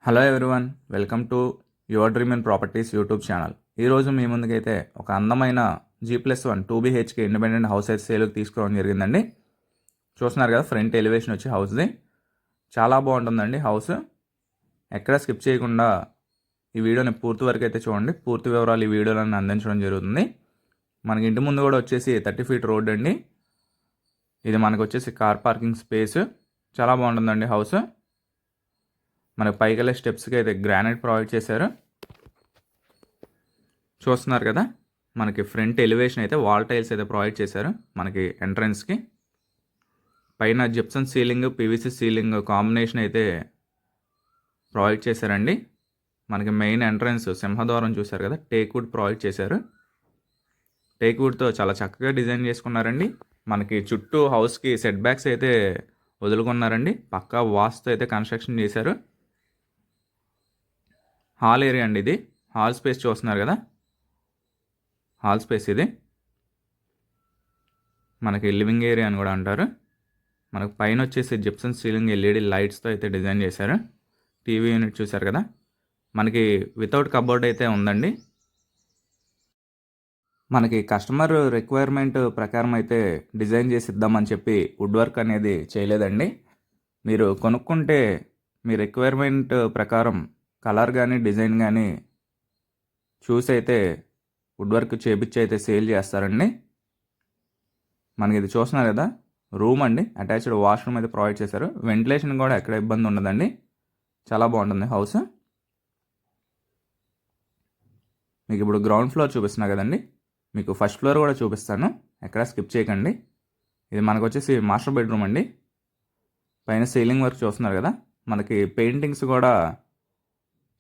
Hello everyone, welcome to your dream and properties YouTube channel. ఈరోజు మీ ముందుకైతే ఒక అందమైన G+1 2BHK ఇండిపెండెంట్ హౌస్ అయితే సేల్కి తీసుకోవడం జరిగిందండి. చూస్తున్నారు కదా, ఫ్రంట్ ఎలివేషన్ వచ్చి హౌస్ది చాలా బాగుంటుందండి. హౌస్ ఎక్కడ స్కిప్ చేయకుండా ఈ వీడియోని పూర్తి వరకు అయితే చూడండి. పూర్తి వివరాలు ఈ వీడియోలో అందించడం జరుగుతుంది. మనకి ఇంటి ముందు కూడా వచ్చేసి 30 ఫీట్ రోడ్ అండి. ఇది మనకు వచ్చేసి కార్ పార్కింగ్ స్పేస్. చాలా బాగుంటుందండి హౌస్. మనకి పైకి వెళ్ళే స్టెప్స్కి అయితే గ్రానైట్ ప్రొవైడ్ చేశారు. చూస్తున్నారు కదా, మనకి ఫ్రంట్ ఎలివేషన్ అయితే వాల్ టైల్స్ అయితే ప్రొవైడ్ చేశారు. మనకి ఎంట్రన్స్కి పైన Gibson ceiling, PVC ceiling combination అయితే ప్రొవైడ్ చేశారండి. మనకి మెయిన్ ఎంట్రన్స్ సింహద్వారం చూశారు కదా, టేక్ వుడ్ ప్రొవైడ్ చేశారు. టేక్ వుడ్తో చాలా చక్కగా డిజైన్ చేసుకున్నారండి. మనకి చుట్టూ హౌస్కి సెట్ బ్యాక్స్ అయితే వదులుకున్నారండి. పక్కా వాస్తు అయితే కన్స్ట్రక్షన్ చేశారు. హాల్ ఏరియా అండి ఇది. హాల్ స్పేస్ చూస్తున్నారు కదా, హాల్ స్పేస్ ఇది. మనకి లివింగ్ ఏరియా అని కూడా అంటారు. మనకు పైన వచ్చేసి జిప్సన్ సీలింగ్ ఎల్ఈడి లైట్స్తో అయితే డిజైన్ చేశారు. టీవీ యూనిట్ చూశారు కదా, మనకి వితౌట్ కబోర్డ్ అయితే ఉందండి. మనకి కస్టమర్ రిక్వైర్మెంట్ ప్రకారం అయితే డిజైన్ చేసి ఇద్దామని చెప్పి వుడ్ వర్క్ అనేది చేయలేదండి. మీరు కొనుక్కుంటే మీ రిక్వైర్మెంట్ ప్రకారం కలర్ కానీ డిజైన్ కానీ చూసి అయితే వుడ్ వర్క్ చేపించి అయితే సేల్ చేస్తారండి. మనకి ఇది చూస్తున్నారు కదా, రూమ్ అండి. అటాచ్డ్ వాష్రూమ్ అయితే ప్రొవైడ్ చేశారు. వెంటిలేషన్ కూడా ఎక్కడ ఇబ్బంది ఉండదండి. చాలా బాగుంటుంది హౌస్. మీకు ఇప్పుడు గ్రౌండ్ ఫ్లోర్ చూపిస్తున్నా కదండి, మీకు ఫస్ట్ ఫ్లోర్ కూడా చూపిస్తాను. ఎక్కడ స్కిప్ చేయకండి. ఇది మనకు వచ్చేసి మాస్టర్ బెడ్రూమ్ అండి. పైన సీలింగ్ వర్క్ చూస్తున్నారు కదా, మనకి పెయింటింగ్స్ కూడా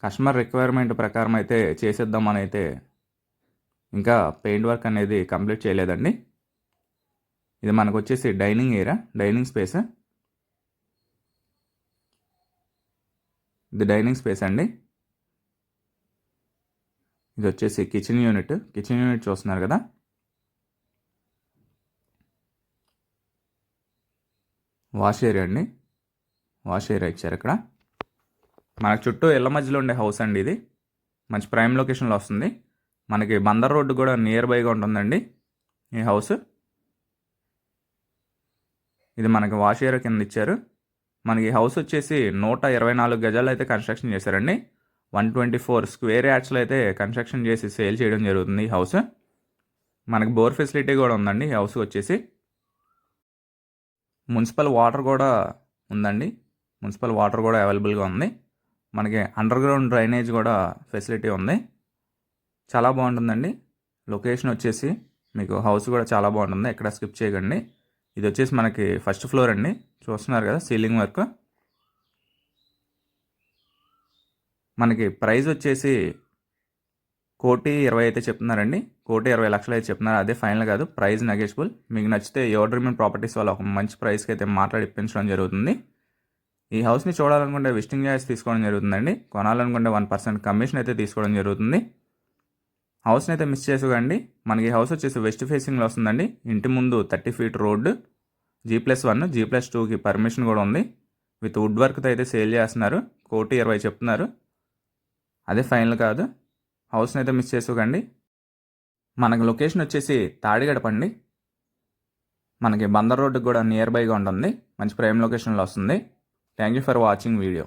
కస్టమర్ రిక్వైర్మెంట్ ప్రకారం అయితే చేసేద్దామని అయితే ఇంకా పెయింట్ వర్క్ అనేది కంప్లీట్ చేయలేదండి. ఇది మనకు వచ్చేసి డైనింగ్ ఏరియా, డైనింగ్ స్పేస్. ఇది డైనింగ్ స్పేస్ అండి. ఇది వచ్చేసి కిచెన్ యూనిట్. కిచెన్ యూనిట్ చూస్తున్నారు కదా, వాష్ ఏరియా అండి. వాష్ ఏరియా ఇచ్చారు ఇక్కడ. మనకు చుట్టూ ఇళ్ళ మధ్యలో ఉండే హౌస్ అండి ఇది. మంచి ప్రైమ్ లొకేషన్లో వస్తుంది. మనకి బందర్ రోడ్డు కూడా నియర్ బైగా ఉంటుందండి ఈ హౌస్. ఇది మనకి వాష్ ఏరియా కింద ఇచ్చారు. మనకి హౌస్ వచ్చేసి 124 గజాలు అయితే కన్స్ట్రక్షన్ చేశారండి. 124 స్క్వేర్ యార్డ్స్లో అయితే కన్స్ట్రక్షన్ చేసి సేల్ చేయడం జరుగుతుంది ఈ హౌస్. మనకి బోర్ ఫెసిలిటీ కూడా ఉందండి ఈ హౌస్ వచ్చేసి. మున్సిపల్ వాటర్ కూడా ఉందండి. మున్సిపల్ వాటర్ కూడా అవైలబుల్గా ఉంది. మనకి అండర్ గ్రౌండ్ డ్రైనేజ్ కూడా ఫెసిలిటీ ఉంది. చాలా బాగుంటుందండి. లొకేషన్ వచ్చేసి మీకు హౌస్ కూడా చాలా బాగుంటుంది. ఎక్కడ స్కిప్ చేయకండి. ఇది వచ్చేసి మనకి ఫస్ట్ ఫ్లోర్ అండి. చూస్తున్నారు కదా, సీలింగ్ వర్క్. మనకి ప్రైస్ వచ్చేసి 1,20,00,000 అయితే చెప్తున్నారండి. 1,20,00,000 అయితే చెప్తున్నారు. అదే ఫైనల్ కాదు, ప్రైస్ నెగోషియబుల్. మీకు నచ్చితే యువర్ డ్రీమ్ అండ్ ప్రాపర్టీస్ వాళ్ళు ఒక మంచి ప్రైస్కి అయితే మాట్లాడి ఇప్పించడం జరుగుతుంది. ఈ హౌస్ని చూడాలనుకుంటే విజిటింగ్ ఛార్జ్ తీసుకోవడం జరుగుతుందండి. కొనాలనుకుంటే 1% కమిషన్ అయితే తీసుకోవడం జరుగుతుంది. హౌస్ని అయితే మిస్ చేసుకోండి. మనకి హౌస్ వచ్చేసి వెస్ట్ ఫేసింగ్లో వస్తుందండి. ఇంటి ముందు 30 ఫీట్ రోడ్డు. G+1, G+2కి పర్మిషన్ కూడా ఉంది. విత్ వుడ్ వర్క్తో అయితే సేల్ చేస్తున్నారు. 1,20,00,000 చెప్తున్నారు. అదే ఫైనల్ కాదు. హౌస్ని అయితే మిస్ చేసుకోకండి. మనకి లొకేషన్ వచ్చేసి తాడిగడపండి. మనకి బందర్ రోడ్డుకి కూడా నియర్ బైగా ఉంటుంది. మంచి ప్రైమ్ లొకేషన్లో వస్తుంది. Thank you for watching video.